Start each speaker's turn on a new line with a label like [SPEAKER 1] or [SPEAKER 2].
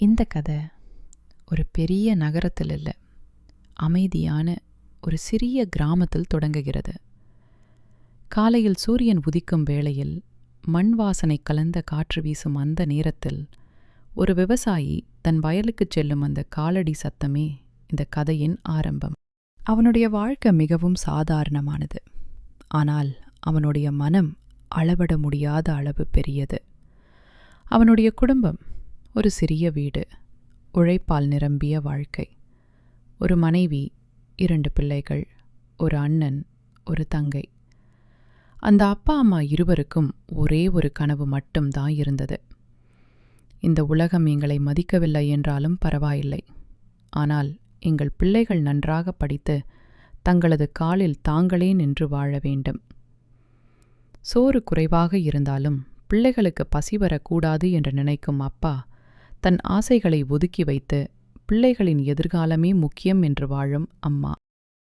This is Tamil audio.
[SPEAKER 1] இந்த கதை ஒரு பெரிய நகரத்தில் இல்லை, அமைதியான ஒரு சிறிய கிராமத்தில் தொடங்குகிறது. காலையில் சூரியன் உதிக்கும் வேளையில் மண் வாசனை கலந்த காற்று வீசும் அந்த நேரத்தில் ஒரு விவசாயி தன் வயலுக்குச் செல்லும் அந்த காலடி சத்தமே இந்த கதையின் ஆரம்பம். அவனுடைய வாழ்க்கை மிகவும் சாதாரணமானது. ஆனால் அவனுடைய மனம் அளவிட முடியாத அளவு பெரியது. அவனுடைய குடும்பம் ஒரு சிறிய வீடு, உழைப்பால் நிரம்பிய வாழ்க்கை. ஒரு மனைவி, 2 பிள்ளைகள், ஒரு அண்ணன், ஒரு தங்கை. அந்த அப்பா அம்மா இருவருக்கும் ஒரே ஒரு கனவு மட்டும்தான் இருந்தது. இந்த உலகம் எங்களை மதிக்கவில்லை என்றாலும் பரவாயில்லை, ஆனால் எங்கள் பிள்ளைகள் நன்றாக படித்து தங்களது காலில் தாங்களே நின்று வாழ வேண்டும். சோறு குறைவாக இருந்தாலும் பிள்ளைகளுக்கு பசி வரக்கூடாது என்று நினைக்கும் அப்பா தன் ஆசைகளை ஒதுக்கி வைத்து பிள்ளைகளின் எதிர்காலமே முக்கியம் என்று வாழும் அம்மா.